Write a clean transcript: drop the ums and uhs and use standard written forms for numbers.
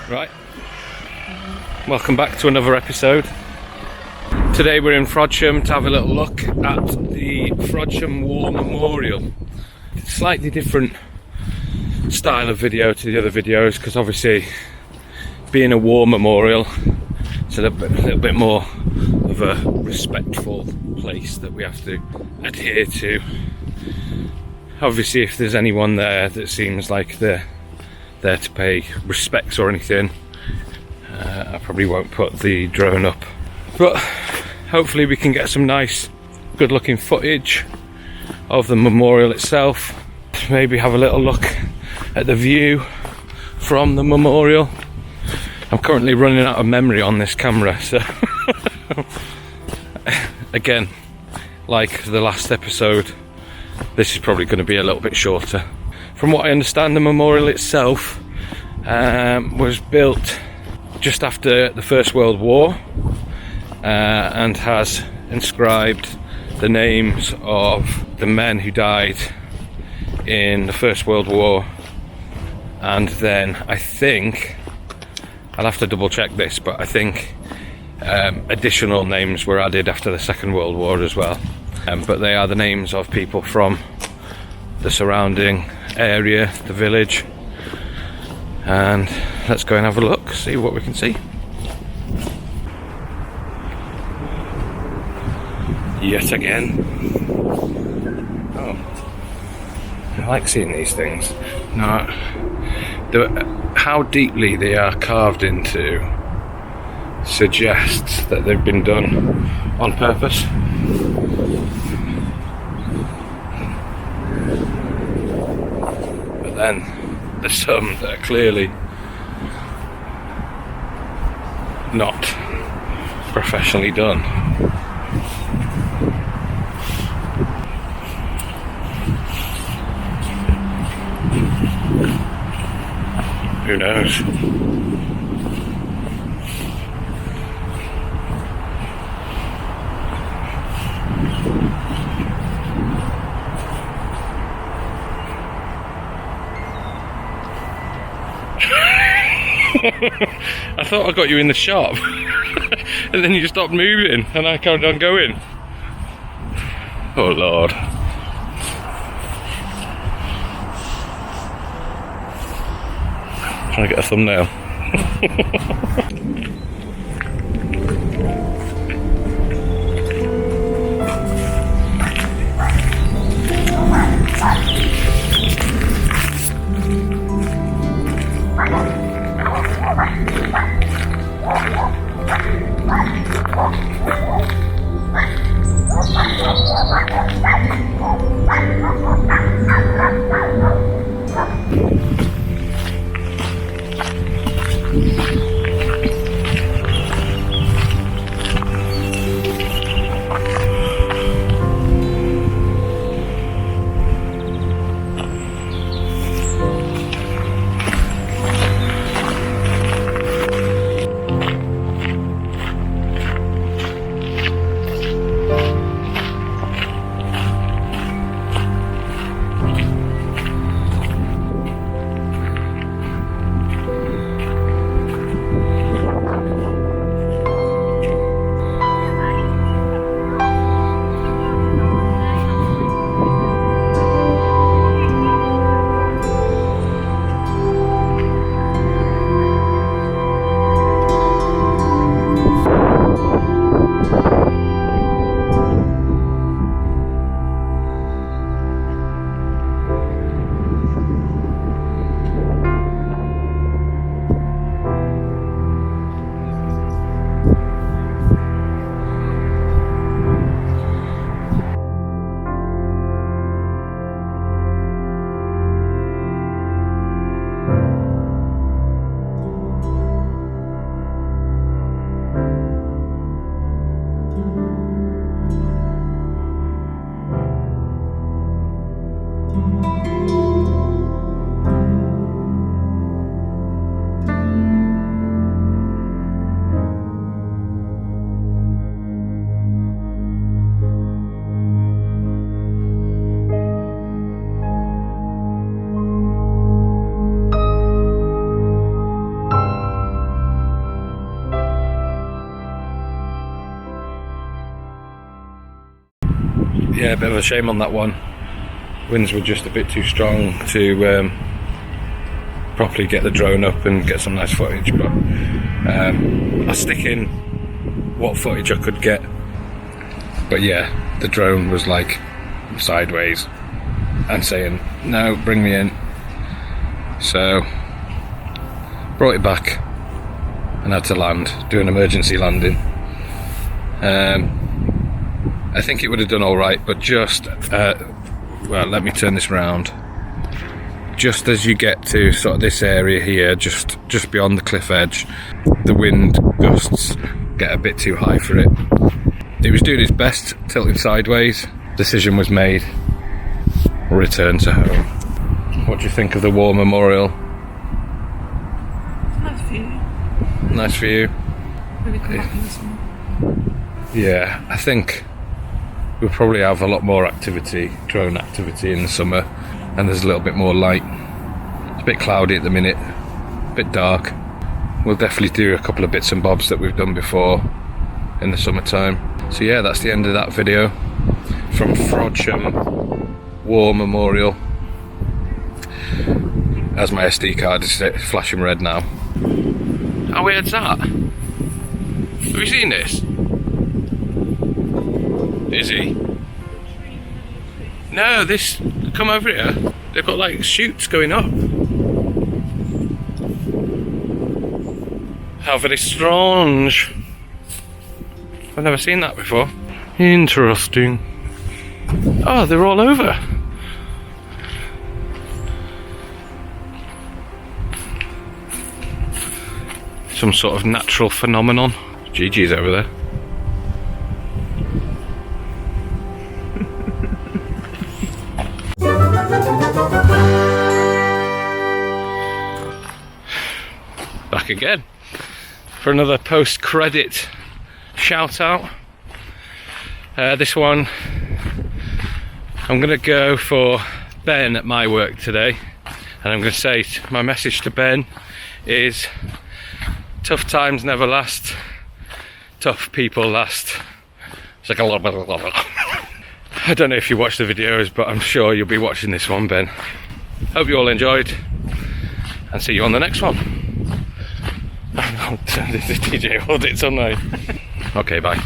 Right, welcome back to another episode. Today we're in Frodsham to have a little look at the Frodsham War Memorial. It's a slightly different style of video to the other videos because obviously being a war memorial, it's a little bit more of a respectful place that we have to adhere to. Obviously if there's anyone there that seems like they're there to pay respects or anything, I probably won't put the drone up, but hopefully we can get some nice good looking footage of the memorial itself. Maybe have a little look at the view from the memorial. I'm currently running out of memory on this camera, so again, like the last episode, this is probably going to be a little bit shorter. From what I understand, the memorial itself was built just after the First World War and has inscribed the names of the men who died in the First World War, and then I think, I'll have to double check this, but I think additional names were added after the Second World War as well. But they are the names of people from the surrounding area, the village, and let's go and have a look, see what we can see. Yet again. Oh, I like seeing these things. Now, how deeply they are carved into suggests that they've been done on purpose. But then there's some that are clearly not professionally done. Who knows? I thought I got you in the shop and then you stopped moving and I carried on going. Oh Lord. Trying to get a thumbnail. yeah, a bit of a shame on that one. Winds were just a bit too strong to properly get the drone up and get some nice footage, but I'll stick in what footage I could get. But yeah, the drone was like sideways and saying, no, bring me in. So brought it back and had to land, do an emergency landing. I think it would have done alright, but just well, let me turn this around. Just as you get to sort of this area here, just beyond the cliff edge, the wind gusts get a bit too high for it. It was doing its best, tilting sideways. Decision was made, return to home. What do you think of the War Memorial? Nice for you. Nice for you? Maybe come back in the summer. Yeah, I think we'll probably have a lot more activity, drone activity in the summer, and there's a little bit more light. It's a bit cloudy at the minute, a bit dark. We'll definitely do a couple of bits and bobs that we've done before in the summertime. So yeah, that's the end of that video from Frodsham War Memorial. As my SD card is flashing red now. How weird's that? Have you seen this? Is he? No, this, come over here. They've got like shoots going up. How very strange. I've never seen that before. Interesting. Oh, they're all over. Some sort of natural phenomenon. Gigi's over there. Back again for another post-credit shout out. This one I'm going to go for Ben at my work today, and I'm going to say my message to Ben is tough times never last, tough people last. It's like a lot of I don't know if you watch the videos, but I'm sure you'll be watching this one, Ben. Hope you all enjoyed, and see you on the next one. The DJ audits on. Okay, bye.